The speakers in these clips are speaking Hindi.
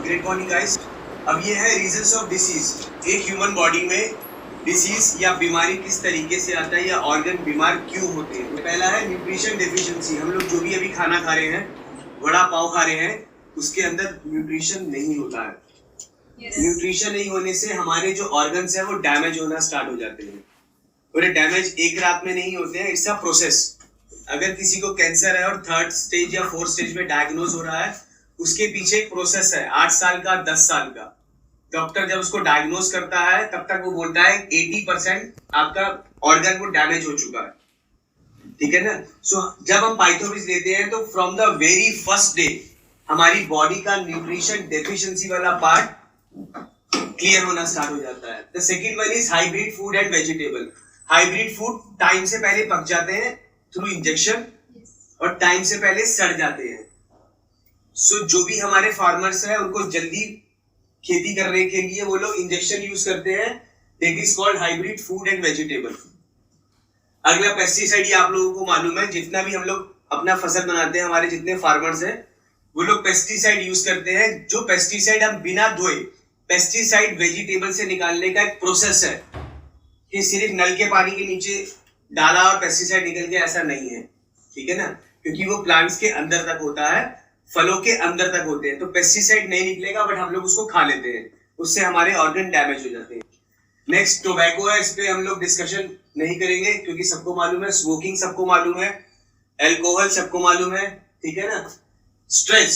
Great morning guys. अब ये है रीजंस ऑफ डिसीज। एक ह्यूमन बॉडी में डिसीज या बीमारी किस तरीके से आता है या ऑर्गन बीमार क्यों होते हैं। पहला है न्यूट्रिशन डेफिशिएंसी। हम लोग जो भी अभी खाना खा रहे हैं, वड़ा पाव खा रहे हैं, उसके अंदर न्यूट्रिशन नहीं होता है। न्यूट्रिशन नहीं होने से हमारे जो ऑर्गन्स हैं वो डैमेज होना स्टार्ट हो जाते हैं। और ये डैमेज एक रात में नहीं होते हैं, इट्स अ प्रोसेस। अगर किसी को कैंसर है और 3rd स्टेज या 4th स्टेज में डायग्नोज हो रहा है, उसके पीछे एक प्रोसेस है 8 साल का, 10 साल का। डॉक्टर जब उसको डायग्नोज करता है तब तक वो बोलता है 80% आपका ऑर्गन वो डैमेज हो चुका है, ठीक है ना। सो जब हम पाइथोविस लेते हैं तो from the very first day हमारी बॉडी का न्यूट्रिशन डेफिशिएंसी वाला पार्ट क्लियर होना स्टार्ट हो जाता है। The second one is hybrid food and vegetable. Hybrid food time से पहले पक जाते हैं थ्रू इंजेक्शन और टाइम से पहले सड़ जाते हैं। सो जो भी हमारे फार्मर्स हैं उनको जल्दी खेती करने के लिए वो लोग इंजेक्शन यूज करते हैं, that is called hybrid food and vegetable. अगला पेस्टिसाइड, ये आप लोगों को मालूम है, जितना भी हम लोग अपना फसल बनाते हैं, हमारे जितने फार्मर्स हैं वो लोग पेस्टिसाइड यूज करते हैं। जो पेस्टिसाइड हम बिना धोए, पेस्टिसाइड वेजिटेबल से निकालने का एक प्रोसेस है कि सिर्फ नल के पानी के नीचे डाला और पेस्टिसाइड निकल गया, ऐसा नहीं है, ठीक है ना। क्योंकि वो प्लांट्स के अंदर तक होता है, फलों के अंदर तक होते हैं, तो पेस्टिसाइड नहीं निकलेगा बट हम लोग उसको खा लेते हैं, उससे हमारे ऑर्गन डैमेज हो जाते हैं। नेक्स्ट टोबैको है, इस पे हम लोग डिस्कशन नहीं करेंगे क्योंकि सबको मालूम है। स्मोकिंग सबको मालूम है, अल्कोहल सबको मालूम है, ठीक है ना। स्ट्रेस,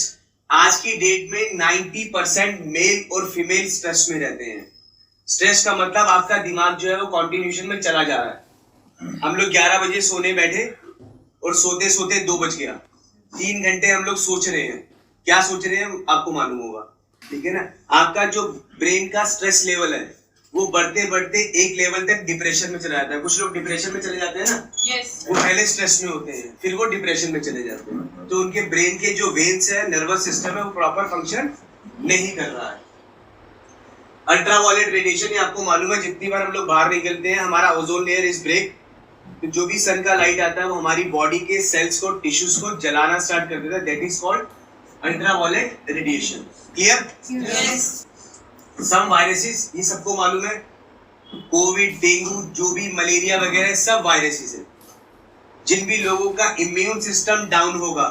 आज की डेट में 90% मेल और फीमेल स्ट्रेस में रहते हैं। स्ट्रेस का मतलब आपका दिमाग जो है वो कॉन्टिन्यूशन में चला जा रहा है। हम लोग 11 बजे सोने बैठे और सोते सोते 2 बज गया, 3 घंटे हम लोग सोच रहे हैं। क्या सोच रहे हैं आपको मालूम होगा, ठीक है ना। आपका जो ब्रेन का स्ट्रेस लेवल है वो बढ़ते बढ़ते एक लेवल तक डिप्रेशन में चला जाता है। कुछ लोग डिप्रेशन में चले जाते हैं ना, वो पहले स्ट्रेस में होते हैं, फिर वो डिप्रेशन में चले जाते हैं। तो उनके ब्रेन के जो वेन्स है, नर्वस सिस्टम है, वो प्रॉपर फंक्शन नहीं कर रहा है। अल्ट्रावायलेट रेडिएशन, ये आपको मालूम है, जितनी बार हम लोग बाहर निकलते हैं हमारा ओजोन लेयर इज ब्रेक। तो जो भी सन का लाइट आता है वो हमारी बॉडी के सेल्स को, टिश्यूज को जलाना स्टार्ट कर देता है, that is called ultraviolet radiation. Clear? Yes. Some viruses, ये सबको मालूम है, कोविड, डेंगू, जो भी मलेरिया वगैरह सब वायरसेस है। जिन भी लोगों का इम्यून सिस्टम डाउन होगा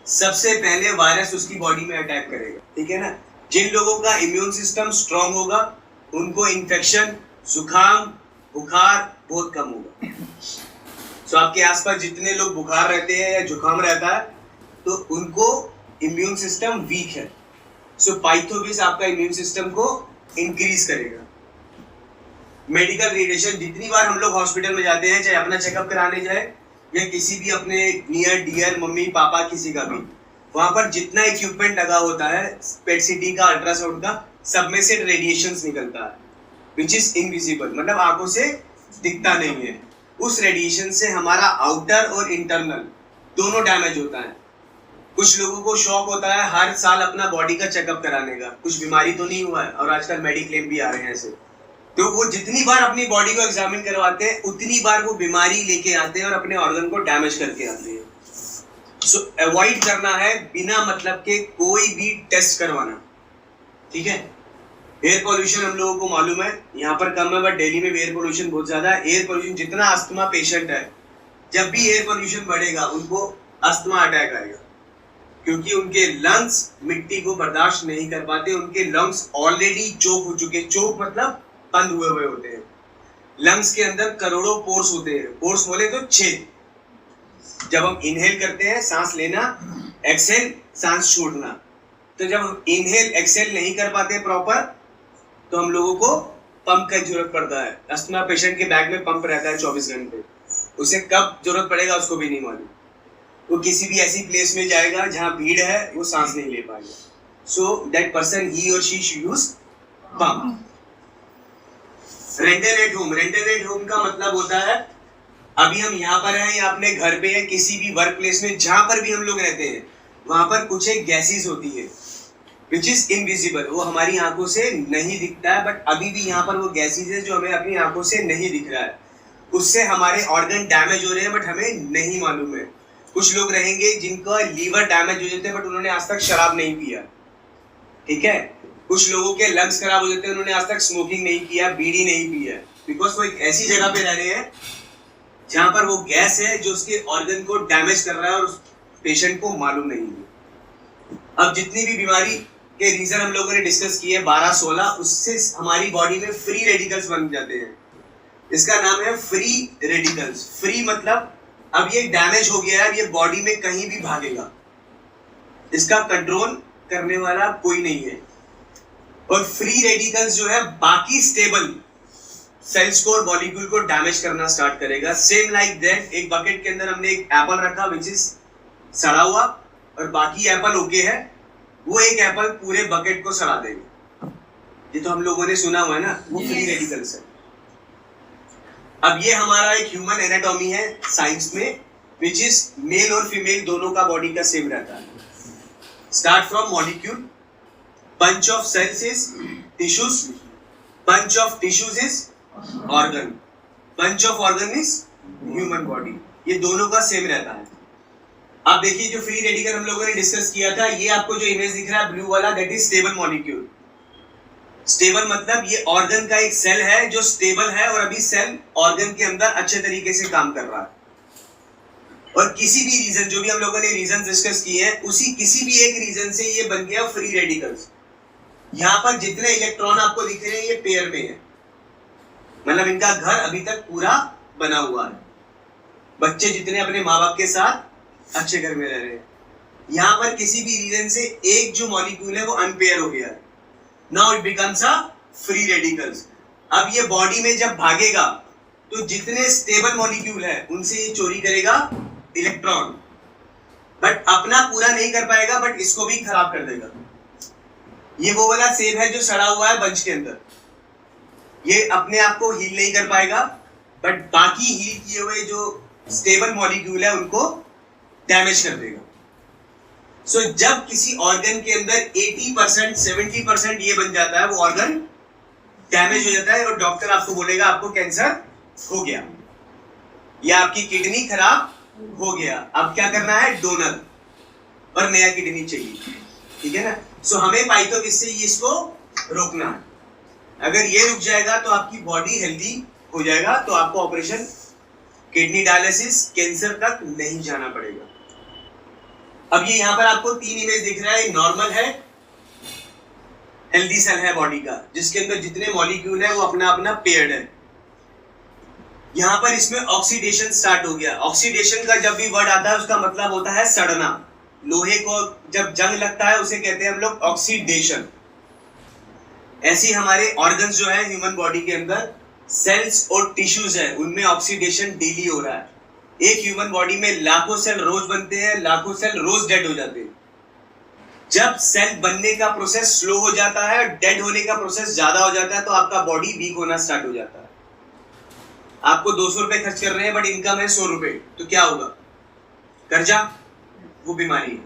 सबसे पहले वायरस उसकी बॉडी में अटैक करेगा, ठीक है ना। जिन लोगों का इम्यून सिस्टम स्ट्रांग होगा उनको इन्फेक्शन, जुकाम, बुखार बहुत कम होगा। सो आपके आसपास जितने लोग बुखार रहते हैं या जुकाम रहता है तो उनको इम्यून सिस्टम वीक है। सो पाइथोविस आपका इम्यून सिस्टम को इंक्रीज करेगा। मेडिकल रेडिएशन, जितनी बार हम लोग हॉस्पिटल में जाते हैं, चाहे अपना चेकअप कराने जाए या किसी भी अपने नियर डियर मम्मी पापा किसी का भी, वहां पर जितना इक्विपमेंट लगा होता है, पेट सीटी का, अल्ट्रासाउंड का, सब में से रेडिएशंस निकलता है विच इज इनविजिबल, मतलब आंखों से दिखता नहीं है। उस रेडिएशन से हमारा आउटर और इंटरनल दोनों डैमेज होता है। कुछ लोगों को शौक होता है हर साल अपना बॉडी का चेकअप कराने का, कुछ बीमारी तो नहीं हुआ है, और आजकल मेडिक्लेम भी आ रहे हैं ऐसे। तो वो जितनी बार अपनी बॉडी को एग्जामिन करवाते हैं उतनी बार वो बीमारी लेके आते हैं और अपने ऑर्गन को डैमेज करके आते हैं। सो अवॉइड करना है बिना मतलब के कोई भी टेस्ट करवाना, ठीक है। एयर पोल्यूशन हम लोगों को मालूम है, यहाँ पर कम है बट दिल्ली में एयर पोल्यूशन बहुत ज्यादा है। एयर पोल्यूशन, जितना अस्थमा पेशेंट है, जब भी एयर पोल्यूशन बढ़ेगा उनको अस्थमा अटैक आएगा, क्योंकि उनके लंग्स मिट्टी को बर्दाश्त नहीं कर पाते। उनके लंग्स ऑलरेडी चोक हो चुके, चोक मतलब बंद हुए हुए होते हैं। लंग्स के अंदर करोड़ों पोर्स होते हैं, पोर्स बोले तो छेद। जब हम इनहेल करते हैं, सांस लेना, एक्सहेल, सांस छोड़ना, तो जब हम इनहेल एक्सहेल नहीं कर पाते प्रॉपर तो हम लोगों को पंप का जरूरत पड़ता है। अस्थमा पेशेंट के बैग में पंप रहता है 24 घंटे, उसे कब जरूरत पड़ेगा उसको भी नहीं मालूम। वो किसी भी ऐसी प्लेस में जाएगा जहां भीड़ है, वो सांस नहीं ले पाएगा। सो दैट पर्सन, ही और she should use pump. Rental at home, rental at home का मतलब होता है अभी हम यहाँ पर हैं या अपने घर पे हैं, किसी भी वर्क प्लेस में जहां पर भी हम लोग रहते हैं, वहां पर कुछ एक गैसेस होती है विच इज इनविजिबल, वो हमारी आंखों से नहीं दिखता है, बट अभी भी यहाँ पर वो गैसेस है जो हमें अपनी आंखों से नहीं दिख रहा है। उससे हमारे ऑर्गन डैमेज हो रहे हैं बट हमें नहीं मालूम है। कुछ लोग रहेंगे जिनका लीवर डैमेज हो जाते हैं बट उन्होंने आज तक शराब नहीं पिया, ठीक है, कुछ लोगों के लंग्स खराब हो जाते हैं, उन्होंने आज तक स्मोकिंग नहीं किया, बीड़ी नहीं पी है, बिकॉज वो एक ऐसी जगह पे रह रहे हैं जहां पर वो गैस है जो उसके ऑर्गन को डैमेज कर रहा है और उस पेशेंट को मालूम नहीं है। अब जितनी भी बीमारी के रीजन हम लोगों ने डिस्कस किए 12-16, उससे हमारी बॉडी में फ्री रेडिकल्स बन जाते हैं। इसका नाम है फ्री रेडिकल्स। फ्री मतलब अब ये डैमेज हो गया है, ये बॉडी में कहीं भी भागेगा, इसका कंट्रोल करने वाला कोई नहीं है। और फ्री रेडिकल्स जो है बाकी स्टेबल सेल्स को और मॉलिक्यूल को डैमेज करना स्टार्ट करेगा। सेम लाइक दैट, एक बकेट के अंदर हमने एक एप्पल रखा विच इज सड़ा हुआ और बाकी एप्पल ओके है, वो एक एप्पल पूरे बकेट को सड़ा देगा। ये तो हम लोगों ने सुना हुआ है ना, वो फ्री रेडिकल्स है। अब ये हमारा एक ह्यूमन एनाटॉमी है साइंस में, विच इज मेल और फीमेल दोनों का बॉडी का सेम रहता है। Start from molecule, bunch of cells is tissues, bunch of tissues is organ, bunch of organ is human body। ये दोनों का सेम रहता है। अब देखिए जो फ्री रेडिकल हम लोगों ने डिस्कस किया था, ये आपको जो इमेज दिख रहा है ब्लू वाला, that is stable molecule. Stable मतलब ये ऑर्गन का एक सेल है जो स्टेबल है और अभी सेल ऑर्गन के अंदर अच्छे तरीके से काम कर रहा है। और किसी भी रीजन, जो भी हम लोगों ने रीजन डिस्कस किए हैं, उसी किसी भी एक रीजन से ये बन गया फ्री रेडिकल्स। यहाँ पर जितने इलेक्ट्रॉन आपको दिख रहे हैं ये पेयर में है, मतलब इनका घर अभी तक पूरा बना हुआ है। बच्चे जितने अपने माँ बाप के साथ अच्छे घर में रह रहे हैं। यहाँ पर किसी भी रीजन से एक जो मॉलिक्यूल है वो अनपेयर हो गया है। Now it becomes a free radicals. अब ये बॉडी में जब भागेगा तो जितने स्टेबल मॉलिक्यूल है उनसे ये चोरी करेगा इलेक्ट्रॉन, बट अपना पूरा नहीं कर पाएगा, बट इसको भी खराब कर देगा। ये वो वाला सेब है जो सड़ा हुआ है बंच के अंदर, ये अपने आप को हील नहीं कर पाएगा, बट बाकी हील किए हुए जो स्टेबल मॉलिक्यूल है उनको डैमेज कर देगा। सो जब किसी ऑर्गन के अंदर 80% 70% ये बन जाता है, वो ऑर्गन डैमेज हो जाता है और डॉक्टर आपको बोलेगा आपको कैंसर हो गया या आपकी किडनी खराब हो गया। अब क्या करना है, डोनर और नया किडनी चाहिए, ठीक है ना। सो हमें पाइथोविस से इसको रोकना है। अगर ये रुक जाएगा तो आपकी बॉडी हेल्दी हो जाएगा, तो आपको ऑपरेशन, किडनी डायलिसिस, कैंसर तक नहीं जाना पड़ेगा। अब ये यहाँ पर आपको 3 इमेज दिख रहा है। नॉर्मल है, हेल्दी सेल है बॉडी का, जिसके अंदर जितने मॉलिक्यूल है वो अपना अपना पेयर्ड है। यहाँ पर इसमें ऑक्सीडेशन स्टार्ट हो गया। ऑक्सीडेशन का जब भी वर्ड आता है उसका मतलब होता है सड़ना। लोहे को जब जंग लगता है उसे कहते हैं हम लोग ऑक्सीडेशन। ऐसे ही हमारे ऑर्गन्स जो है ह्यूमन बॉडी के अंदर, सेल्स और टिश्यूज है, उनमें ऑक्सीडेशन डेली हो रहा है। एक ह्यूमन बॉडी में लाखों सेल रोज बनते हैं, लाखों सेल रोज डेड हो जाते हैं। जब सेल बनने का प्रोसेस स्लो हो जाता है, डेड होने का प्रोसेस ज्यादा हो जाता है, तो आपका बॉडी वीक होना स्टार्ट हो जाता है। आपको 200 रुपए खर्च कर रहे हैं बट इनकम है 100 रुपए, तो क्या होगा, कर्जा, वो बीमारी है,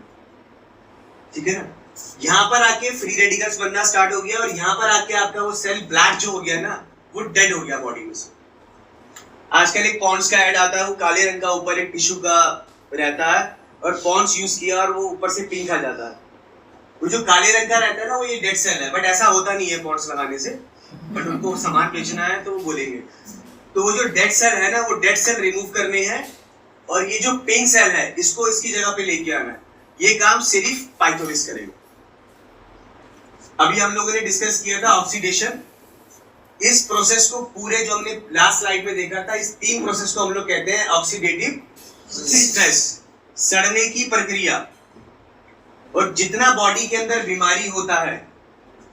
ठीक है ना। यहाँ पर आके फ्री रेडिकल्स बनना स्टार्ट हो गया और यहाँ पर आके आपका वो सेल ब्लैक जो हो गया ना, वो डेड हो गया बॉडी में से। आजकल एक पॉन्ड्स का ऐड आता है, वो काले रंग का ऊपर एक टिश्यू का रहता है और पॉन्ड्स यूज किया और वो ऊपर से पिंक आ जाता है। वो जो काले रंग का रहता है ना, वो ये डेड सेल है, बट ऐसा होता नहीं है पॉन्ड्स लगाने से, बट उनको सामान बेचना है तो वो बोलेंगे। तो वो जो डेड सेल है ना, वो डेड सेल रिमूव करने हैं और ये जो पिंक सेल है इसको इसकी जगह पे लेके आना है। ये काम सिर्फ पाइथोविस करेगा। अभी हम लोगों ने डिस्कस किया था ऑक्सीडेशन। इस प्रोसेस को पूरे जो हमने लास्ट स्लाइड में देखा था, इस 3 प्रोसेस को हम लोग कहते हैं ऑक्सीडेटिव स्ट्रेस, सड़ने की प्रक्रिया। और जितना बॉडी के अंदर बीमारी होता है,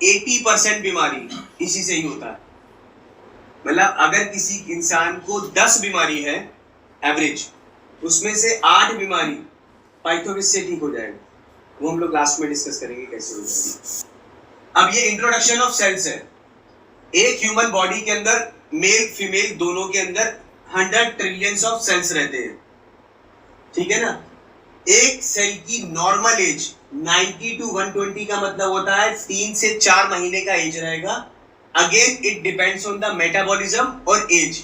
80% बीमारी इसी से ही होता है। मतलब अगर किसी इंसान को 10 बीमारी है एवरेज, उसमें से 8 बीमारी पाइथोविस से ठीक हो जाएगा। वो हम लोग लास्ट में डिस्कस करेंगे कैसे हो जाएगी। अब ये इंट्रोडक्शन ऑफ सेल्स है। एक ह्यूमन बॉडी के अंदर मेल फीमेल दोनों के अंदर 100 ट्रिलियंस ऑफ सेल्स रहते हैं, ठीक है ना। एक सेल की नॉर्मल एज 90 to 120 का मतलब होता है 3 से 4 महीने का एज रहेगा। Again it depends on the metabolism और एज।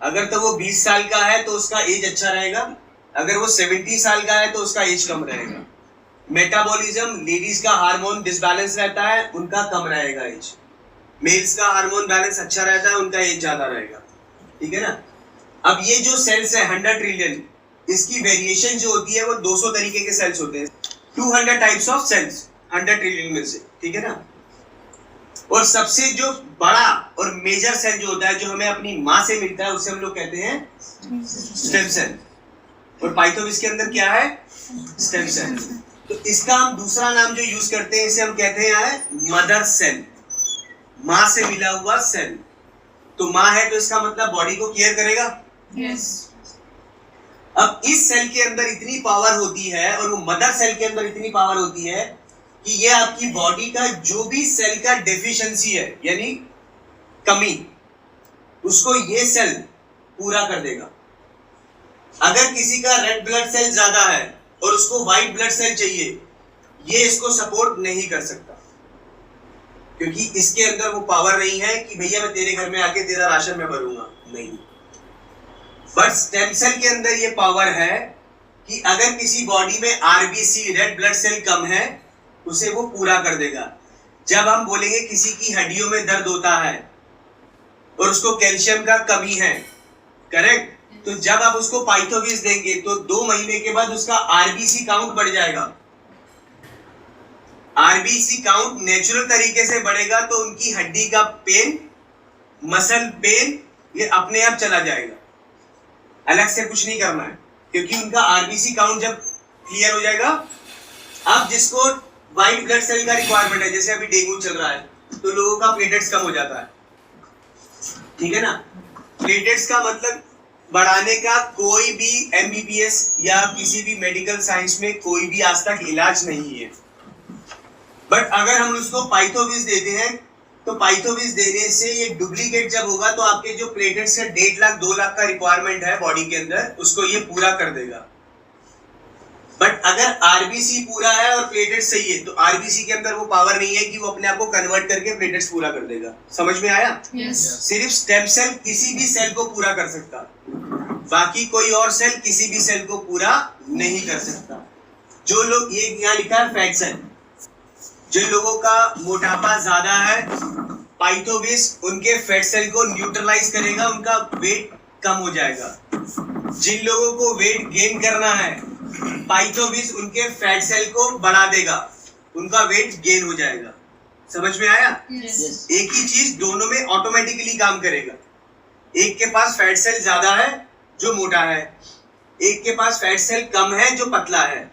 अगर तो वो 20 साल का है तो उसका एज अच्छा रहेगा, अगर वो 70 साल का है तो उसका एज कम रहेगा। मेटाबॉलिज्म, लेडीज का हार्मोन डिसबैलेंस रहता है, उनका कम रहेगा एज। मेल्स का हार्मोन बैलेंस अच्छा रहता है, उनका एज ज्यादा रहेगा। ठीक है ना। अब ये जो सेल्स है 100 ट्रिलियन, इसकी वेरिएशन जो होती है वो 200 तरीके के सेल्स होते हैं। 200 टाइप्स ऑफ सेल्स 100 ट्रिलियन में से। ठीक है ना। और सबसे जो बड़ा और मेजर सेल जो होता है, जो हमें अपनी माँ से मिलता है, उसे हम लोग कहते हैं स्टेम सेल। और पाइथोविस के अंदर क्या है? Stem cell. तो इसका हम दूसरा नाम जो यूज करते हैं, इसे हम कहते हैं मदर सेल, माँ से मिला हुआ सेल। तो माँ है तो इसका मतलब बॉडी को केयर करेगा। Yes. अब इस सेल के अंदर इतनी पावर होती है, और वो मदर सेल के अंदर इतनी पावर होती है कि ये आपकी बॉडी का जो भी सेल का डेफिशिएंसी है, यानी कमी, उसको ये सेल पूरा कर देगा। अगर किसी का रेड ब्लड सेल ज्यादा है और उसको व्हाइट ब्लड सेल चाहिए, ये इसको सपोर्ट नहीं कर सकता, क्योंकि इसके अंदर वो पावर नहीं है कि भैया मैं तेरे घर में आके तेरा राशन में भरूंगा, नहीं। बट स्टेम सेल के अंदर ये पावर है कि अगर किसी बॉडी में आरबीसी, रेड ब्लड सेल कम है, उसे वो पूरा कर देगा। जब हम बोलेंगे किसी की हड्डियों में दर्द होता है और उसको कैल्शियम का कमी है, करेक्ट, तो जब आप उसको पाइथोविस देंगे तो 2 महीने के बाद उसका आरबीसी काउंट बढ़ जाएगा। आरबीसी काउंट नेचुरल तरीके से बढ़ेगा तो उनकी हड्डी का पेन, मसल पेन, ये अपने आप चला जाएगा, अलग से कुछ नहीं करना है, क्योंकि उनका आरबीसी काउंट जब क्लियर हो जाएगा। अब जिसको व्हाइट ब्लड सेल का रिक्वायरमेंट है, जैसे अभी डेंगू चल रहा है, तो लोगों का प्लेटलेट्स कम हो जाता है। ठीक है ना। प्लेटलेट्स का मतलब बढ़ाने का कोई भी एमबीबीएस या किसी भी मेडिकल साइंस में कोई भी आज तक इलाज नहीं है। बट अगर हम उसको पाइथोविस देते हैं, तो पाइथोविस देने से ये डुप्लीकेट जब होगा तो आपके जो प्लेटलेट्स का 1.5 लाख 2 लाख का रिक्वायरमेंट है बॉडी के अंदर, उसको ये पूरा कर देगा। बट अगर आरबीसी पूरा है और प्लेटलेट्स सही है, तो आरबीसी के अंदर वो पावर नहीं है कि वो अपने आप को कन्वर्ट करके प्लेटलेट्स पूरा कर देगा। समझ में आया? Yes. सिर्फ स्टेम सेल किसी भी सेल को पूरा कर सकता, बाकी कोई और सेल किसी भी सेल को पूरा नहीं कर सकता। जो लोग, ये यहाँ लिखा है फैट सेल, जिन लोगों का मोटापा ज्यादा है, पाइथोविस उनके फैट सेल को न्यूट्रलाइज करेगा, उनका वेट कम हो जाएगा। जिन लोगों को वेट गेन करना है, पाइथोविस उनके फैट सेल को बढ़ा देगा, उनका वेट गेन हो जाएगा। समझ में आया? Yes. एक ही चीज दोनों में ऑटोमेटिकली काम करेगा। एक के पास फैट सेल ज्यादा है जो मोटा है, एक के पास फैट सेल कम है जो पतला है।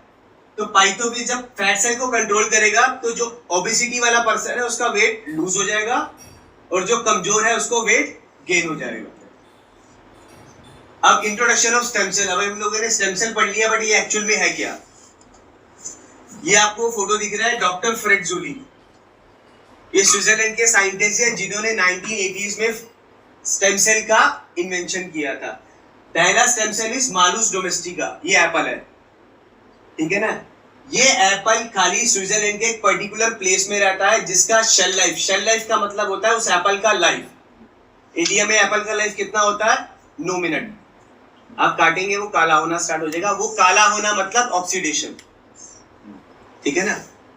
तो पाइथोविस जब फैट सेल को कंट्रोल करेगा तो जो ओबेसिटी वाला पर्सन है उसका वेट लूज हो जाएगा, और जो कमजोर है उसको वेट गेन हो जाएगा। अब इंट्रोडक्शन ऑफ स्टेम सेल। अब हम लोगों ने स्टेम सेल पढ़ लिया, बट ये एक्चुअल में है क्या? ये आपको फोटो दिख रहा है, डॉक्टर फ्रेड जूली, ये स्विट्जरलैंड के साइंटिस्ट हैं जिन्होंने 1980s में स्टेम सेल का इन्वेंशन किया था। पहला stem cell is Malus domestica, ये एप्पल है। ठीक है ना। ये एप्पल खाली स्विट्जरलैंड के एक पर्टिकुलर प्लेस में रहता है जिसका शेल लाइफ, शेल लाइफ का मतलब होता है उस एप्पल का लाइफ। इंडिया में एप्पल का लाइफ कितना होता है? 9 मिनट। आप काटेंगे वो काला होना स्टार्ट हो जाएगा। वो काला होना मतलब ऑक्सीडेशन। ठीक है ना।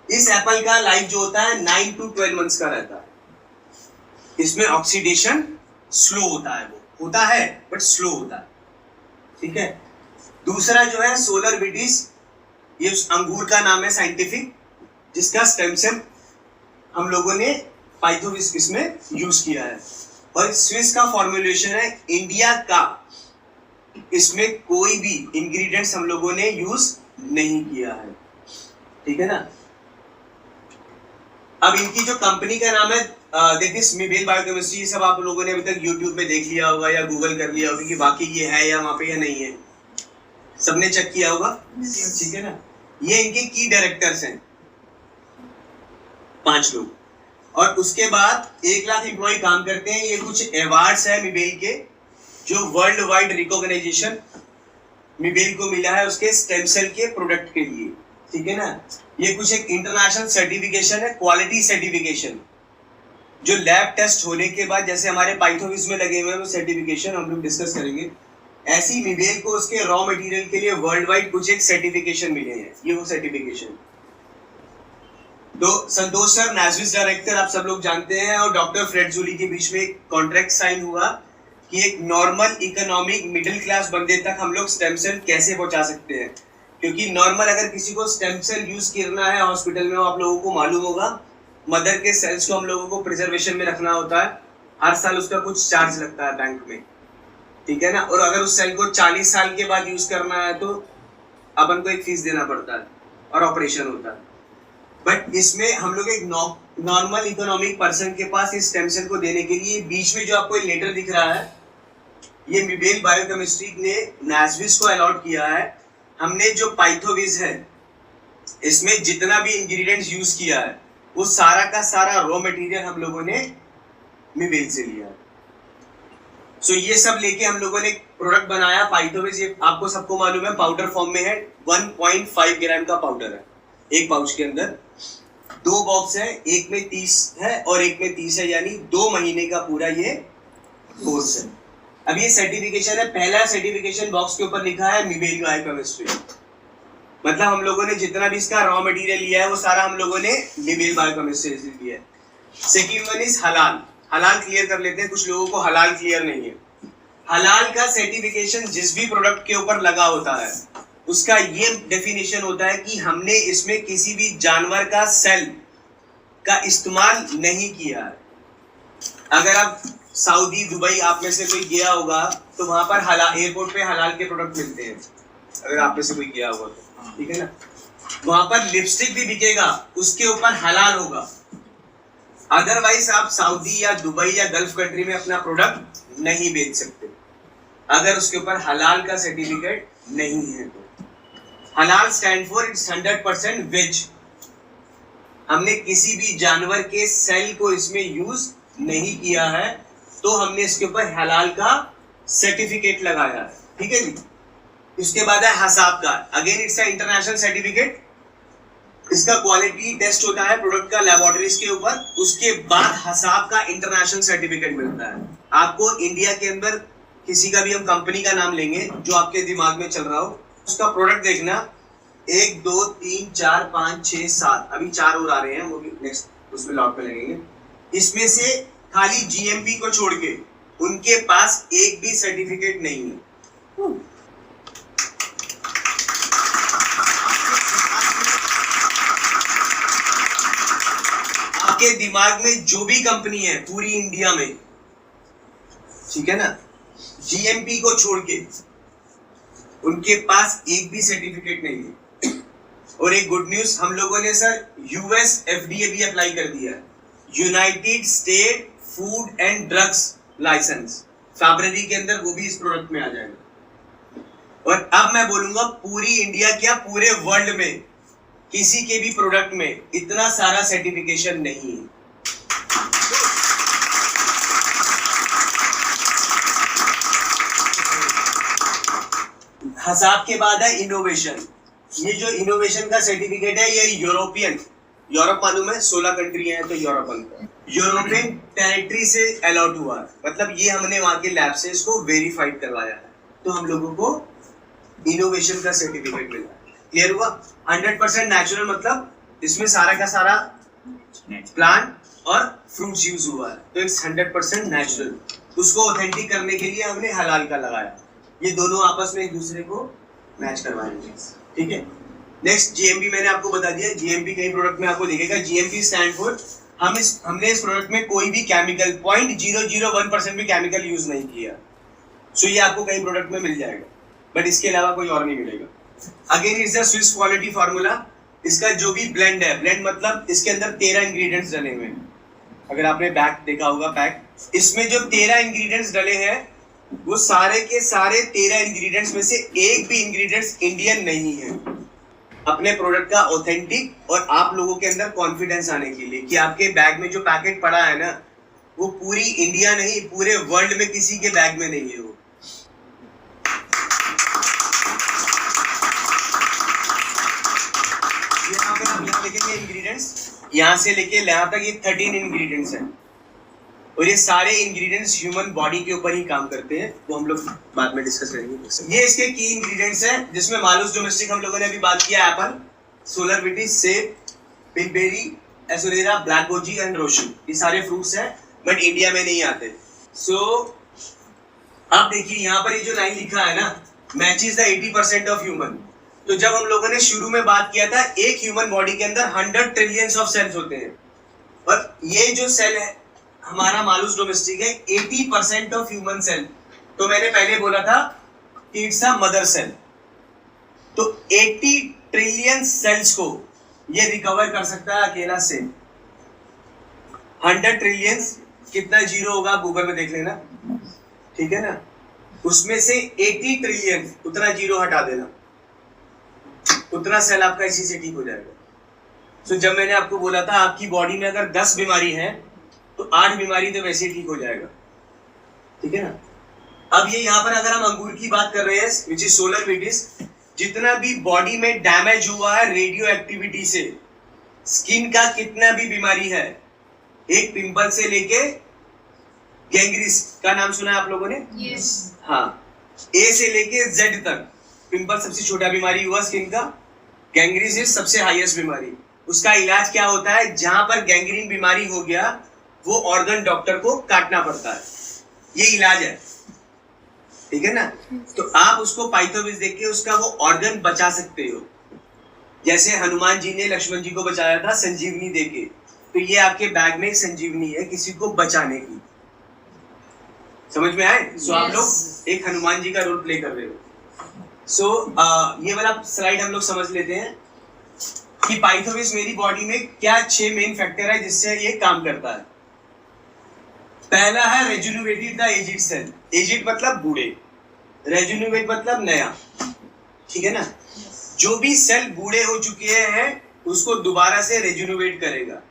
इस एप्पल का लाइफ जो होता है 9 to 12 मंथ्स का रहता है। इसमें ऑक्सीडेशन स्लो होता है, वो होता है बट स्लो होता है। ठीक है। दूसरा जो है सोलर विटिस, ये उस अंगूर का नाम है साइंटिफिक, जिसका स्टेम सेल हम लोगों ने पाइथोविस इसमें यूज किया है। और स्विस का फॉर्मुलेशन है, इंडिया का इसमें कोई भी इंग्रेडिएंट्स हम लोगों ने यूज नहीं किया है। ठीक है ना। अब इनकी जो कंपनी का नाम है दैट इज मिबेल बायोकेमिस्ट्री, ये सब आप लोगों ने अभी तक यूट्यूब में देख लिया होगा या गूगल कर लिया होगा कि बाकी ये है या वहां पे या नहीं है, सबने चेक किया होगा। ठीक है ना। ये इनके की डायरेक्टर्स हैं, 5 लोग, और उसके बाद 1 लाख एम्प्लॉय काम करते हैं। ये कुछ अवार्ड्स है मिबेल के, जो वर्ल्ड वाइड रिकॉग्नाइजेशन मिबेल को मिला है उसके स्टेम सेल के प्रोडक्ट के लिए। ठीक है ना। ये कुछ एक इंटरनेशनल सर्टिफिकेशन है, क्वालिटी सर्टिफिकेशन, जो लैब टेस्ट होने के बाद, जैसे हमारे पाइथोविस में लगे हुए हैं वो सर्टिफिकेशन हम लोग डिस्कस करेंगे, ऐसी मिबेल को उसके रॉ मटेरियल के लिए वर्ल्ड वाइड कुछ एक सर्टिफिकेशन मिले हैं। ये वो सर्टिफिकेशन तो संतोष सर नाजविस डायरेक्टर आप सब लोग जानते हैं, और डॉक्टर फ्रेड जूली के बीच में एक कॉन्ट्रैक्ट साइन हुआ कि एक नॉर्मल इकोनॉमिक मिडिल क्लास बंदे तक हम लोग स्टेम सेल कैसे पहुंचा सकते हैं। क्योंकि नॉर्मल अगर किसी को स्टेम सेल यूज करना है हॉस्पिटल में, आप लोगों को मालूम होगा मदर के सेल्स को हम लोगों को प्रिजर्वेशन में रखना होता है, हर साल उसका कुछ चार्ज लगता है बैंक में, ठीक है ना। और अगर उस सेल को 40 साल के बाद यूज करना है तो अपन को एक फीस देना पड़ता है और ऑपरेशन होता है। बट इसमें हम लोग एक नॉर्मल इकोनॉमिक पर्सन के पास इस स्टेम सेल को देने के लिए बीच में जो आपको लेटर दिख रहा है, ये मिबेल बायोकेमिस्ट्री ने नाजविस को अलॉट किया है। हमने जो पाइथोविज है इसमें जितना भी इंग्रेडिएंट्स यूज किया है वो सारा का सारा रॉ मटेरियल हम लोगों ने मिबेल से लिया है। सो ये सब लेके हम लोगों ने एक प्रोडक्ट बनाया पाइथोविज। ये आपको सबको मालूम है पाउडर फॉर्म में है, 1.5 ग्राम का पाउडर है एक पाउच के अंदर। 2 बॉक्स है, एक में 30 है और एक में 30 है, यानी 2 महीने का पूरा ये कोर्स है। अब ये सर्टिफिकेशन है, पहला सर्टिफिकेशन बॉक्स के ऊपर लिखा है मिबेल बायोकेमिस्ट्री, मतलब हम लोगों ने जितना भी इसका रॉ मटेरियल लिया है वो सारा हम लोगों ने मिबेल बायोकेमिस्ट्री से लिया है। सेकंड वन इज हलाल। हलाल क्लियर कर लेते हैं, कुछ लोगों को हलाल क्लियर नहीं है। हलाल का सर्टिफिकेशन जिस भी प्रोडक्ट के ऊपर लगा होता है उसका ये डेफिनेशन होता है कि हमने इसमें किसी भी जानवर का सेल का इस्तेमाल नहीं किया है। अगर आप सऊदी दुबई आप में से कोई गया होगा तो वहां पर हलाल एयरपोर्ट पे हलाल के प्रोडक्ट मिलते हैं, अगर आप में से कोई गया होगा तो, ठीक है ना। वहां पर लिपस्टिक भी बिकेगा, उसके ऊपर हलाल होगा। अदरवाइज आप सऊदी या दुबई या गल्फ कंट्री में अपना प्रोडक्ट नहीं बेच सकते अगर उसके ऊपर हलाल का सर्टिफिकेट नहीं है तो। हलाल स्टैंड फॉर इट्स 100% वेज। हमने किसी भी जानवर के सेल को इसमें यूज नहीं किया है तो हमने इसके ऊपर हलाल का सर्टिफिकेट लगाया है, ठीक है जी। इसके बाद है हसाब का, again it's a international certificate. इसका क्वालिटी टेस्ट होता है प्रोडक्ट का लैबोरेटरीज के ऊपर, उसके बाद हसाब का इंटरनेशनल सर्टिफिकेट मिलता है आपको। इंडिया के अंदर किसी का भी हम कंपनी का नाम लेंगे जो आपके दिमाग में चल रहा हो, उसका प्रोडक्ट देखना 1 2 3 4 5 6 7, अभी 4 और आ रहे हैं, वो भी नेक्स्ट उसमें लॉट में लगेंगे। इसमें से खाली जीएमपी को छोड़ के उनके पास एक भी सर्टिफिकेट नहीं है। आपके दिमाग में जो भी कंपनी है पूरी इंडिया में, ठीक है ना, जीएमपी को छोड़ के उनके पास एक भी सर्टिफिकेट नहीं है। और एक गुड न्यूज, हम लोगों ने सर यूएस एफडीए भी अप्लाई कर दिया है, United State food and drugs licence, फरवरी के अंदर वो भी इस प्रोडक्ट में आ जाएगा। और अब मैं बोलूंगा पूरी इंडिया क्या पूरे वर्ल्ड में किसी के भी प्रोडक्ट में इतना सारा सर्टिफिकेशन नहीं है। हसाब के बाद है इनोवेशन। ये जो इनोवेशन का सर्टिफिकेट है ये यूरोप मालूम है 16 कंट्री हैं तो यूरोपियन टेरिटरी से अलॉट हुआ है, मतलब ये हमने वहां के लैब से इसको वेरीफाइड करवाया है तो हम लोगों को इनोवेशन का सर्टिफिकेट मिला। क्लियर हुआ? 100% नेचुरल, मतलब इसमें सारा का सारा प्लांट और फ्रूट्स यूज हुआ है तो इट्स 100% नेचुरल। उसको ऑथेंटिक करने के लिए हमने हलाल का लगाया, ये दोनों आपस में एक दूसरे को मैच करवाएंगे, ठीक है। नेक्स्ट जीएमपी मैंने आपको बता दिया, जीएमपी कई प्रोडक्ट में आपको दिखेगा। जीएमपी स्टैंड फॉर हमने इस प्रोडक्ट में कोई भी केमिकल 0.001% भी केमिकल यूज नहीं किया। सो ये आपको कई प्रोडक्ट में मिल जाएगा बट इसके अलावा कोई और नहीं मिलेगा। Again it's a Swiss quality formula. इसका जो भी ब्लेंड है, ब्लेंड मतलब इसके अंदर 13 इंग्रेडिएंट्स डले हुए हैं। अगर आपने बैग देखा होगा पैक, इसमें जो 13 इंग्रेडिएंट्स डले हैं वो सारे के सारे 13 इंग्रेडिएंट्स में से एक भी इंग्रेडिएंट्स इंडियन नहीं है। अपने प्रोडक्ट का ऑथेंटिक और आप लोगों के अंदर कॉन्फिडेंस आने के लिए कि आपके बैग में जो पैकेट पड़ा है ना वो पूरी इंडिया नहीं पूरे वर्ल्ड में किसी के बैग में नहीं है वो। यहाँ पे हम यहाँ लिखेंगे इंग्रेडिएंट्स, यहाँ से लेके यहाँ तक ये 13 इंग्रेडिएंट्स हैं और ये सारे इंग्रेडिएंट्स ह्यूमन बॉडी के ऊपर ही काम करते हैं, वो हम लोग बाद में डिस्कस करेंगे। ये इसके की इंग्रेडिएंट्स हैं जिसमें मालूस डोमेस्टिक हम लोगों ने अभी बात किया, एप्पल, सोलर विटी, सेब, पिगबेरी, एसोरेरा, ब्लैक गोजी एंड रोशू, ये सारे फ्रूट्स हैं बट इंडिया में नहीं आते। सो अब देखिए यहाँ पर ये जो लाइन लिखा है ना, मैचेस द 80% ऑफ ह्यूमन। तो जब हम लोगों ने शुरू में बात किया था, एक ह्यूमन बॉडी के अंदर 100 ट्रिलियंस ऑफ सेल्स होते हैं, और ये जो सेल है हमारा मालूस डोमेस्टिक है 80% ऑफ ह्यूमन सेल। तो मैंने पहले बोला था कि इट्स अ मदर सेल। तो 80 ट्रिलियन सेल्स को ये रिकवर कर सकता है अकेला सेल। 100 ट्रिलियन कितना जीरो होगा गूगल में देख लेना, ठीक है ना। उसमें से 80 ट्रिलियन उतना जीरो हटा देना, उतना सेल आपका इसी से ठीक हो जाएगा। तो जब मैंने आपको बोला था आपकी बॉडी में अगर 10 बीमारी है तो 8 बीमारी तो वैसे ही ठीक हो जाएगा, ठीक है ना। अब ये यहाँ पर अगर हम अंगूर की बात कर रहे हैं विच इज सोलर विटिस, जितना भी बॉडी में डैमेज हुआ है रेडियो एक्टिविटी से, स्किन का कितना भी बीमारी है, एक पिंपल से लेके गैंग्रीस का नाम सुना है आप लोगों ने? yes. हाँ, ए से लेके जेड तक। पिंपल सबसे छोटा बीमारी हुआ स्किन का, गैंग्रीन इज सबसे हाईएस्ट बीमारी। उसका इलाज क्या होता है? जहां पर गैंग्रीन बीमारी हो गया वो ऑर्गन डॉक्टर को काटना पड़ता है, ये इलाज है, ठीक है ना। तो आप उसको पाइथोविस देख के उसका वो ऑर्गन बचा सकते हो, जैसे हनुमान जी ने लक्ष्मण जी को बचाया था संजीवनी देके। तो ये आपके बैग में एक संजीवनी है किसी को बचाने की, समझ में आए? सो आप लोग एक हनुमान जी का रोल प्ले कर रहे हो। सो ये वाला स्लाइड हम लोग समझ लेते हैं कि पाइथोविस मेरी बॉडी में क्या 6 मेन फैक्टर है जिससे ये काम करता है। पहला है रेजुनोवेटेड द एजिड सेल। एजिड मतलब बूढ़े, रेजुनोवेट मतलब नया, ठीक है ना। जो भी सेल बूढ़े हो चुके हैं उसको दोबारा से रेजुनोवेट करेगा।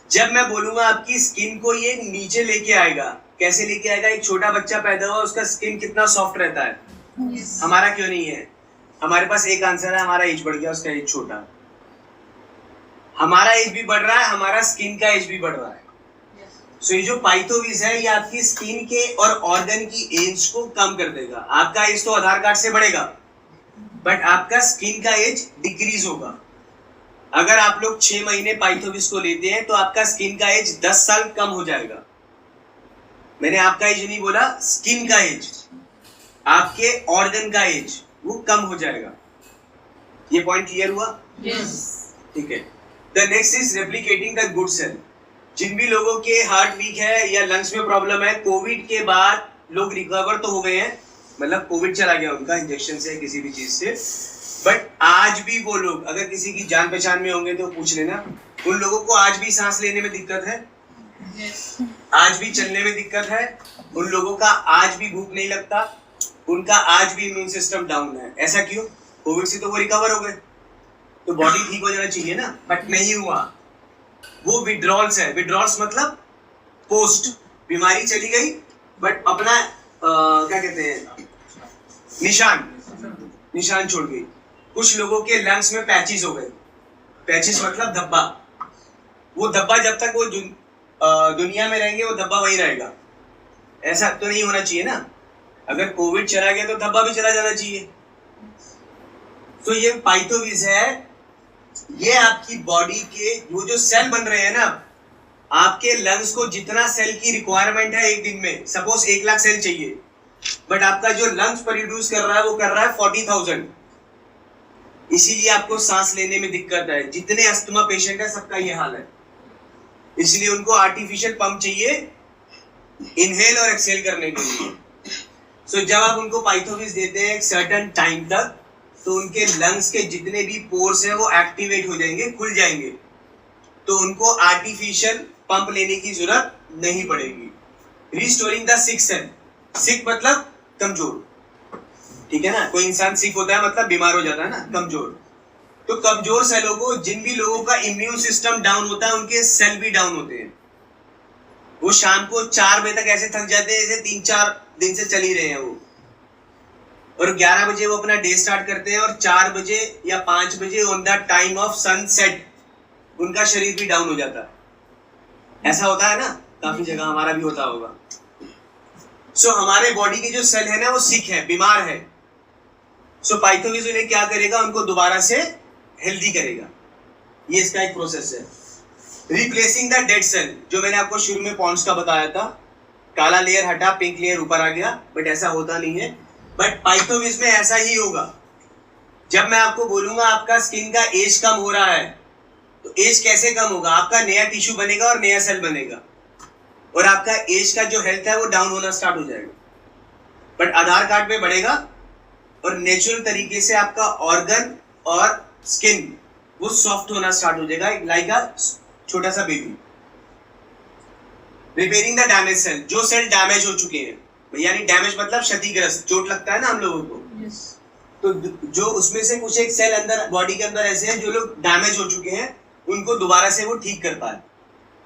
जब मैं बोलूंगा आपकी स्किन को ये नीचे लेके आएगा, कैसे लेके आएगा? एक छोटा बच्चा पैदा हुआ उसका स्किन कितना सॉफ्ट रहता है, हमारा क्यों नहीं है? हमारे पास एक आंसर है, हमारा एज बढ़ गया, उसका एज छोटा। हमारा एज भी बढ़ रहा है, हमारा स्किन का एज भी बढ़ रहा है। सो ये जो पाइथोविस है ये आपकी स्किन के और ऑर्गन की एज को कम कर देगा। आपका एज तो आधार कार्ड से बढ़ेगा बट आपका स्किन का एज डिक्रीज होगा। अगर आप लोग 6 महीने पाइथोविस को लेते हैं तो आपका स्किन का एज 10 साल कम हो जाएगा। मैंने आपका एज नहीं बोला, स्किन का एज, आपके ऑर्गन का एज वो कम हो जाएगा। ये पॉइंट क्लियर हुआ? ठीक है। The next is replicating the good cell. जिन भी लोगों के हार्ट वीक है या लंग्स में प्रॉब्लम है, कोविड के बाद लोग रिकवर तो हो गए हैं, मतलब कोविड चला गया उनका इंजेक्शन से किसी भी चीज से, बट आज भी वो लोग अगर किसी की जान पहचान में होंगे तो पूछ लेना, उन लोगों को आज भी सांस लेने में दिक्कत है, आज भी चलने में दिक्कत है, उन लोगों का आज भी भूख नहीं लगता, उनका आज भी इम्यून सिस्टम डाउन है। ऐसा क्यों? कोविड से तो वो रिकवर हो गए, तो बॉडी ठीक हो जाना चाहिए ना, बट नहीं हुआ। वो विड्रॉल्स है। विड्रॉल्स मतलब पोस्ट बीमारी चली गई बट अपना क्या कहते हैं, निशान छोड़ गई। कुछ लोगों के लंग्स में पैचेस हो गए। पैचेस मतलब धब्बा। वो धब्बा जब तक वो दुनिया में रहेंगे वो धब्बा वही रहेगा। ऐसा तो नहीं होना चाहिए ना। अगर कोविड चला गया तो धब्बा भी चला जाना चाहिए। तो ये पाइथोविस है, ये आपकी बॉडी के वो जो सेल बन रहे हैं ना, आपके लंग्स को जितना सेल की रिक्वायरमेंट है एक दिन में, सपोज 1 लाख सेल चाहिए, बट आपका जो लंग्स प्रोड्यूस कर रहा है वो कर रहा है 40,000। इसीलिए आपको सांस लेने में दिक्कत है। जितने अस्थमा पेशेंट है सबका ये हाल है, इसलिए उनको आर्टिफिशियल पंप चाहिए इनहेल और एक्सहेल करने के लिए। सो जब आप उनको पाइथोविस देते हैं एक सर्टेन टाइम तक, तो उनके लंग्स के जितने भी पोर्स हैं वो एक्टिवेट हो जाएंगे, खुल जाएंगे, तो उनको आर्टिफिशियल पंप लेने की जरूरत नहीं पड़ेगी। Restoring the sick cell. Sick मतलब कमजोर, ठीक है ना। कोई इंसान सिक होता है मतलब बीमार हो जाता है ना, कमजोर। तो कमजोर सेलों को, जिन भी लोगों का इम्यून सिस्टम डाउन होता है उनके सेल भी डाउन होते हैं। वो शाम को 4 बजे तक ऐसे थक जाते हैं जैसे 3-4 दिन से चल ही रहे हैं वो, और 11 बजे वो अपना डे स्टार्ट करते हैं, और 4 बजे या 5 बजे on the time of sunset उनका शरीर भी डाउन हो जाता है। ऐसा होता है ना काफी जगह, हमारा भी होता होगा। सो हमारे बॉडी के जो सेल है ना वो सिक है, बीमार है। सो पाइथोविस उन्हें क्या करेगा, उनको दोबारा से हेल्दी करेगा। ये इसका एक प्रोसेस है। रिप्लेसिंग द डेड सेल, जो मैंने आपको शुरू में पॉन्ड्स का बताया था, काला लेयर हटा, पिंक लेयर ऊपर आ गया, बट ऐसा होता नहीं है। बट पाइथोविस में ऐसा ही होगा। जब मैं आपको बोलूंगा आपका स्किन का एज कम हो रहा है, तो एज कैसे कम होगा? आपका नया टिश्यू बनेगा और नया सेल बनेगा, और आपका एज का जो हेल्थ है वो डाउन होना स्टार्ट हो जाएगा। बट आधार कार्ड में बढ़ेगा, और नेचुरल तरीके से आपका ऑर्गन और स्किन वो सॉफ्ट होना स्टार्ट हो जाएगा, लाइक अ छोटा सा baby. Repairing the damage cell, जो सेल डैमेज हो चुके हैं, यानी डैमेज मतलब क्षतिग्रस्त, चोट लगता है ना हम लोगों को, तो जो उसमें से कुछ एक सेल अंदर बॉडी के अंदर ऐसे हैं जो लोग डैमेज हो चुके हैं, उनको दोबारा से वो ठीक कर पाए।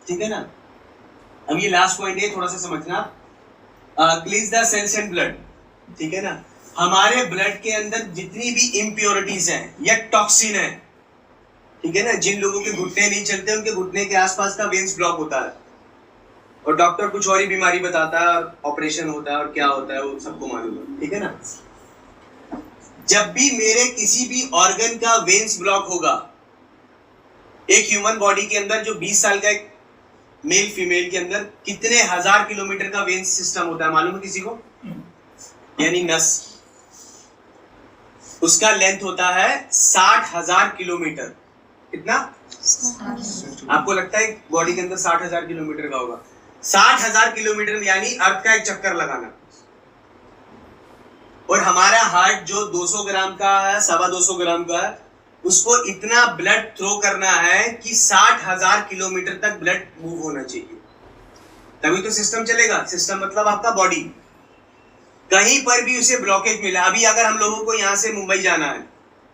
ठीक है ना? अब ये लास्ट पॉइंट है, थोड़ा सा समझना। Cleans the cells and blood. ठीक है ना? हमारे ब्लड के अंदर जितनी भी इम्प्योरिटीज हैं या टॉक्सिन है, ठीक है ना, जिन लोगों के घुटने नहीं चलते उनके घुटने के आसपास का वेन्स ब्लॉक होता है, और डॉक्टर कुछ और ही बीमारी बताता है, ऑपरेशन होता है और क्या होता है वो सबको मालूम है। ठीक है ना? जब भी मेरे किसी भी ऑर्गन का वेन्स ब्लॉक होगा, एक ह्यूमन बॉडी के अंदर जो 20 साल का एक मेल फीमेल के अंदर कितने हजार किलोमीटर का वेन्स सिस्टम होता है मालूम है किसी को? यानी नस, उसका लेंथ होता है 60,000 किलोमीटर। कितना? आपको लगता है बॉडी के अंदर 60,000 किलोमीटर का होगा? 60,000 किलोमीटर यानी अर्थ का एक चक्कर लगाना। और हमारा हार्ट जो 200 ग्राम का है, 225 ग्राम का है, उसको इतना ब्लड थ्रो करना है कि 60,000 किलोमीटर तक ब्लड मूव होना चाहिए, तभी तो सिस्टम चलेगा। सिस्टम मतलब आपका बॉडी। कहीं पर भी उसे ब्लॉकेज मिला, अभी अगर हम लोगों को यहाँ से मुंबई जाना है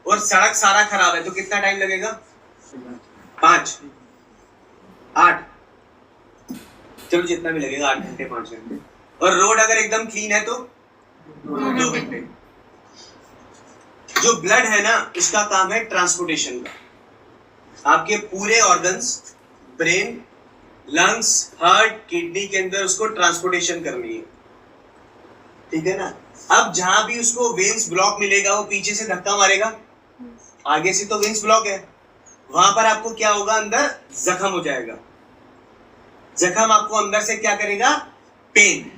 और सड़क सारा खराब है, तो कितना टाइम लगेगा? 5, 8, चलो जितना भी लगेगा, 8 घंटे 5 घंटे। और रोड अगर एकदम क्लीन है तो 2 घंटे। जो ब्लड है ना, उसका काम है ट्रांसपोर्टेशन का। आपके पूरे organs, brain, lungs, heart, kidney के अंदर उसको ट्रांसपोर्टेशन करनी है। ठीक है ना? अब जहां भी उसको वेन्स ब्लॉक मिलेगा, वो पीछे से धक्का मारेगा, आगे से तो वेन्स ब्लॉक है, वहां पर आपको क्या होगा? अंदर जख्म हो जाएगा। जख्म आपको अंदर से क्या करेगा? पेन।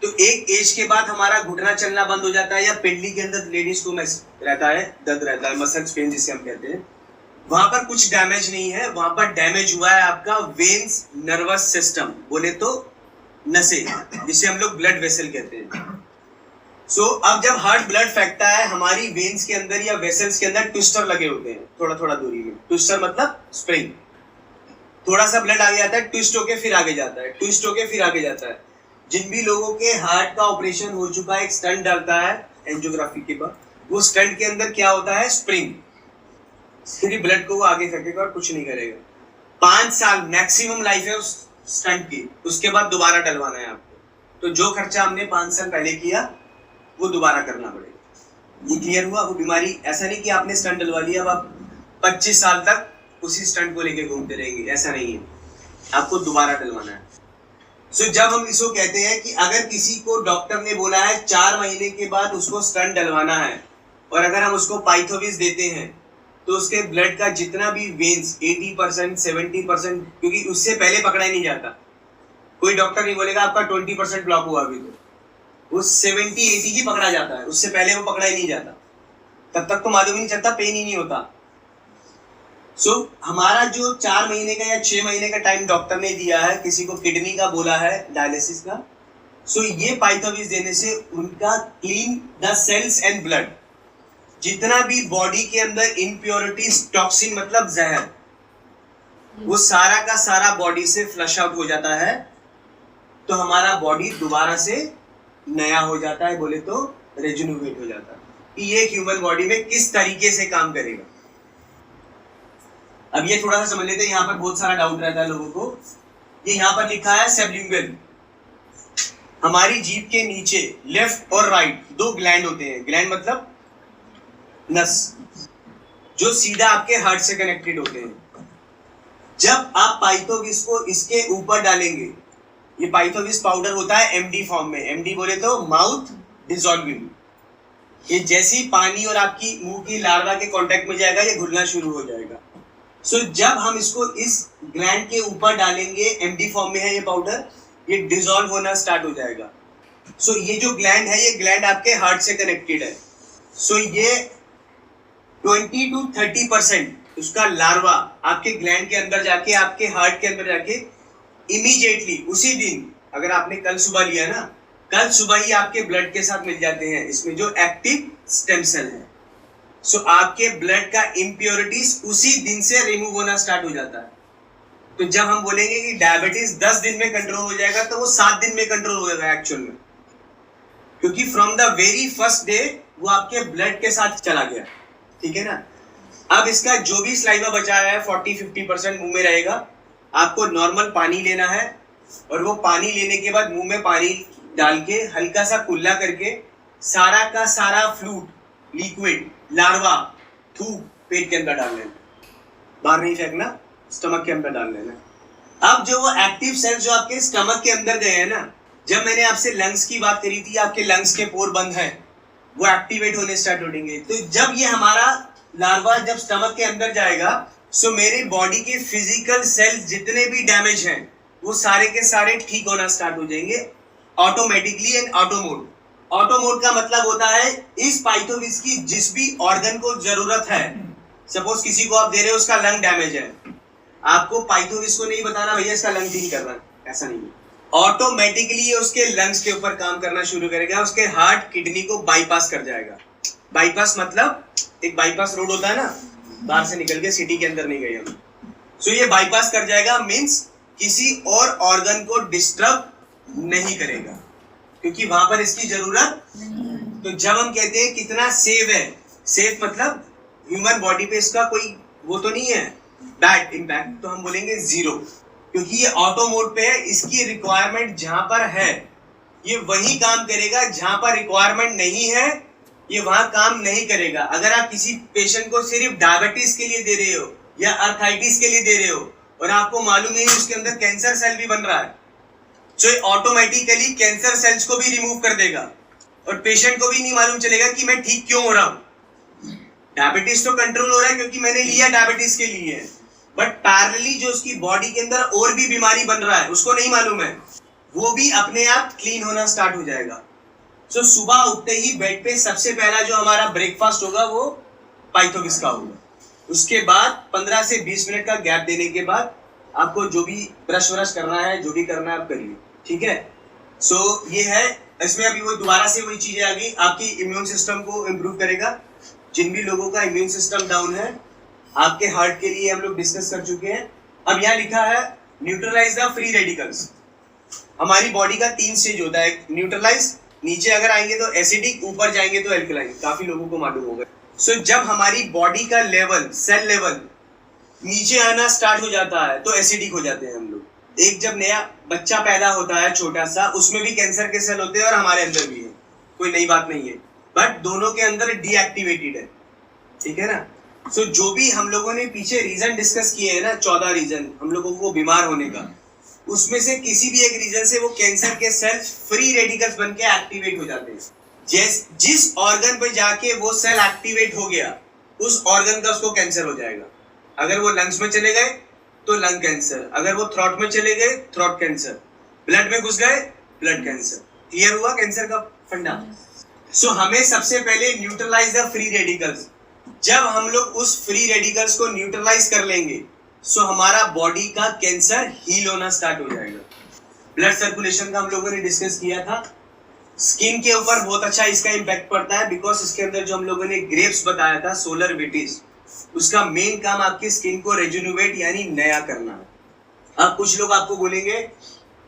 तो एक एज के बाद हमारा घुटना चलना बंद हो जाता है, या पिंडली के अंदर लेडीज को रहता है, दर्द रहता है, मसल्स पेन जिसे हम कहते हैं। वहां पर कुछ डैमेज नहीं है, वहां पर डैमेज हुआ है आपका वेन्स, नर्वस सिस्टम, बोले तो नसें, जिसे हम लोग ब्लड वेसल कहते हैं। अब जब हार्ट ब्लड फेंकता है, हमारी वेन्स के अंदर या वेसल्स के अंदर ट्विस्टर लगे होते हैं, थोड़ा थोड़ा दूरी में। ट्विस्टर मतलब स्प्रिंग। थोड़ा सा ब्लड आगे जाता है, ट्विस्ट होके फिर आगे जाता है, ट्विस्ट होके फिर आगे जाता है। जिन भी लोगों के हार्ट का ऑपरेशन हो चुका है, एक स्टंट डालता है एंजियोग्राफी के बाद, वो स्टंट के अंदर क्या होता है? स्प्रिंग। फिर ब्लड को वो आगे फेंकेगा और कुछ नहीं करेगा। 5 साल मैक्सिमम लाइफ है उस स्टंट की, उसके बाद दोबारा डलवाना है आपको। तो जो खर्चा हमने 5 साल पहले किया वो दोबारा करना पड़ेगा। ये क्लियर हुआ? वो बीमारी ऐसा नहीं कि आपने स्टंट डलवा लिया अब आप 25 साल तक उसी स्टंट को लेके घूमते रहेंगे, ऐसा नहीं है, आपको दोबारा डलवाना है। जब हम इसको कहते हैं कि अगर किसी को डॉक्टर ने बोला है 4 महीने के बाद उसको स्टंट डलवाना है, और अगर हम उसको पाइथोविस देते हैं, तो उसके ब्लड का जितना भी वेन्स 80%, 70%, क्योंकि उससे पहले पकड़ा ही नहीं जाता। कोई डॉक्टर नहीं बोलेगा आपका 20% ब्लॉक हुआ अभी, तो वो 70-80 ही पकड़ा जाता है, उससे पहले वो पकड़ा ही नहीं जाता। तब तक तो मालूम ही नहीं चलता, पेन ही नहीं होता। हमारा जो 4 महीने का या 6 महीने का टाइम डॉक्टर ने दिया है, किसी को किडनी का बोला है, डायलिसिस का, ये पाइथोविस देने से उनका clean the cells and blood, जितना भी बॉडी के अंदर इम्प्योरिटीज, टॉक्सिन मतलब जहर, वो सारा का सारा बॉडी से फ्लश आउट हो जाता है। तो हमारा बॉडी दोबारा से नया हो जाता है, बोले तो रेजुनेट हो जाता है। कि ये ह्यूमन बॉडी में किस तरीके से काम करेगा। अब ये थोड़ा सा समझ लेते हैं, यहाँ पर बहुत सारा डाउट रहता है लोगों को। ये यहाँ पर लिखा है सबलिंगुअल, हमारी जीभ के नीचे लेफ्ट और राइट 2 ग्लैंड होते हैं। ग्लैंड मतलब नस, जो सीधा आपके हार्ट से कनेक्टेड होते हैं। जब आप पाइथोविस को इसके ऊपर डालेंगे, ये पाइथोविस पाउडर होता है एमडी फॉर्म में, एमडी बोले तो माउथ डिसॉल्विंग। ये जैसे ही पानी और आपकी मुंह की लार्वा के कांटेक्ट में जाएगा, ये घुलना शुरू हो जाएगा। सो जब हम इसको इस ग्लैंड के ऊपर डालेंगे, एम्प्टी फॉर्म में है ये पाउडर, ये डिसॉल्व होना स्टार्ट हो जाएगा। सो ये जो ग्लैंड है, ये ग्लैंड आपके हार्ट से कनेक्टेड है। सो ये 20 to 30% उसका लार्वा आपके ग्लैंड के अंदर जाके, आपके हार्ट के अंदर जाके इमीडिएटली उसी दिन, अगर आपने कल सुबह लिया ना, कल सुबह ही आपके ब्लड के साथ मिल जाते हैं इसमें जो एक्टिव स्टेम सेल है। सो आपके ब्लड का इम्प्योरिटीज उसी दिन से रिमूव होना स्टार्ट हो जाता है। तो जब हम बोलेंगे कि डायबिटीज 10 दिन में कंट्रोल हो जाएगा, तो वो 7 दिन में कंट्रोल हो जाएगा एक्चुअल में, क्योंकि from the very first day वो आपके ब्लड के साथ चला गया। ठीक है ना। अब इसका जो भी स्लाइवा बचा है 40-50% मुंह में रहेगा। आपको नॉर्मल पानी लेना है और वो पानी लेने के बाद मुंह में पानी डाल के हल्का सा कुल्ला करके सारा का सारा फ्लूइड, लिक्विड, लार्वा, थूक पेट के अंदर डाल लेना, बाहर नहीं फेंकना, स्टमक के अंदर डाल लेना। अब जो वो एक्टिव सेल्स जो आपके स्टमक के अंदर गए हैं ना, जब मैंने आपसे लंग्स की बात करी थी, आपके लंग्स के पोर बंद हैं, वो एक्टिवेट होने स्टार्ट हो जाएंगे। तो जब ये हमारा लार्वा जब स्टमक के अंदर जाएगा, सो मेरे बॉडी के फिजिकल सेल्स जितने भी डैमेज हैं वो सारे के सारे ठीक होना स्टार्ट हो जाएंगे automatically and auto mode. Auto mode का मतलब होता है इस पाइथोविस की जिस भी ऑर्गन को जरूरत है, सपोज किसी को आप दे रहे हो उसका लंग डैमेज है, आपको पाइथोविस को नहीं बताना भैया इसका लंग ठीक कर रहा है, ऐसा नहीं है। ऑटोमेटिकली ये उसके लंग्स के ऊपर काम करना शुरू करेगा, उसके हार्ट किडनी को बाईपास कर जाएगा। बाईपास मतलब एक बाईपास रोड होता है ना, बाहर से निकल के सिटी के अंदर नहीं गए हम, सो ये बाईपास कर जाएगा, मींस किसी और ऑर्गन को डिस्टर्ब नहीं करेगा क्योंकि वहां पर इसकी जरूरत। तो जब हम कहते हैं कितना सेफ है, सेफ मतलब ह्यूमन बॉडी पे इसका कोई वो तो नहीं है बैड इम्पैक्ट, तो हम बोलेंगे 0, क्योंकि ये ऑटो मोड पे है। इसकी रिक्वायरमेंट जहां पर है ये वही काम करेगा, जहां पर रिक्वायरमेंट नहीं है ये वहां काम नहीं करेगा। अगर आप किसी पेशेंट को सिर्फ डायबिटीज के लिए दे रहे हो या अर्थराइटिस के लिए दे रहे हो और आपको मालूम नहीं उसके अंदर कैंसर सेल भी बन रहा है, तो ये ऑटोमेटिकली कैंसर सेल्स को भी रिमूव कर देगा और पेशेंट को भी नहीं मालूम चलेगा कि मैं ठीक क्यों हो रहा हूं। डायबिटीज तो कंट्रोल हो रहा है क्योंकि मैंने लिया डायबिटीज के लिए, बट पैरेलली जो उसकी बॉडी के अंदर और भी बीमारी बन रहा है उसको नहीं मालूम है, वो भी अपने आप क्लीन होना स्टार्ट हो जाएगा। सो सुबह उठते ही बेड पे सबसे पहला जो हमारा ब्रेकफास्ट होगा वो पाइथोविस का होगा। उसके बाद 15 से 20 मिनट का गैप देने के बाद आपको जो भी ब्रश व्रश करना है, जो भी करना है आप करिए। ठीक है। सो ये है, इसमें अभी वो दोबारा से वही चीजें आ गई, आपकी इम्यून सिस्टम को इम्प्रूव करेगा। जिन भी लोगों का इम्यून सिस्टम डाउन है, आपके हार्ट के लिए हम लोग डिस्कस कर चुके हैं। अब यहाँ लिखा है न्यूट्रलाइज द फ्री रेडिकल्स। हमारी बॉडी का 3 स्टेज होता है, न्यूट्रलाइज, नीचे अगर आएंगे तो एसिडिक, ऊपर जाएंगे तो एल्कलाइन, काफी लोगों को मालूम होगा। सो जब हमारी बॉडी का लेवल, सेल लेवल नीचे आना स्टार्ट हो जाता है तो एसिडिक हो जाते हैं हम लोग। एक जब नया बच्चा पैदा होता है छोटा सा, उसमें भी कैंसर के सेल होते हैं और हमारे अंदर भी है, कोई नई बात नहीं है, बट दोनों के अंदर डीएक्टिवेटेड है। ठीक है ना। सो जो भी हम लोगों ने पीछे रीजन डिस्कस किए हैं ना, 14 रीजन हम लोगों को बीमार होने का, उसमें से किसी भी एक रीजन से वो कैंसर के सेल्स फ्री रेडिकल्स बन के एक्टिवेट हो जाते हैं। जिस ऑर्गन पे जाके वो सेल एक्टिवेट हो गया, उस ऑर्गन का उसको कैंसर हो जाएगा। अगर वो लंग्स में चले गए तो लंग कैंसर, अगर वो थ्रोट में चले गए थ्रोट कैंसर, ब्लड में घुस गए ब्लड कैंसर। क्लियर हुआ कैंसर का फंडा। सो हमें सबसे पहले न्यूट्रलाइज द फ्री रेडिकल्स। जब हम लोग उस फ्री रेडिकल्स को न्यूट्रलाइज कर लेंगे, सो हमारा बॉडी का कैंसर हील होना स्टार्ट हो जाएगा। ब्लड सर्कुलेशन का हम लोगों ने डिस्कस किया था। स्किन के ऊपर बहुत अच्छा इसका इम्पैक्ट पड़ता है, बिकॉज इसके अंदर जो हम लोगों ने ग्रेप्स बताया था, सोलर विटीज, उसका मेन काम आपकी स्किन को रेजुनोवेट यानी नया करना है। अब कुछ लोग आपको बोलेंगे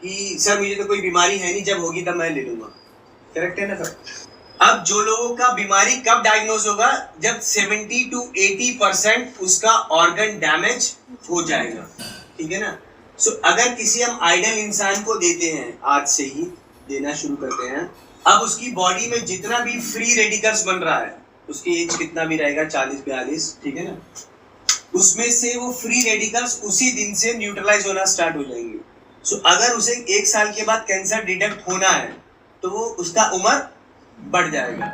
कि सर मुझे तो कोई बीमारी है नहीं, जब होगी तब मैं ले लूंगा। करेक्ट है ना सर। अब जो लोगों का बीमारी कब डायग्नोज होगा, जब 70 to 80% उसका ऑर्गन डैमेज हो जाएगा। ठीक है ना। सो अगर किसी हम आइडल इंसान को देते हैं, आज से ही देना शुरू करते हैं, अब उसकी बॉडी में जितना भी फ्री रेडिकल्स बन रहा है, उसकी एज कितना भी रहेगा 40-42, ठीक है ना, उसमें से वो फ्री रेडिकल्स उसी दिन से न्यूट्रलाइज होना स्टार्ट हो जाएंगे। सो अगर उसे 1 साल के बाद कैंसर डिटेक्ट होना है तो वो उसका उम्र बढ़ जाएगा।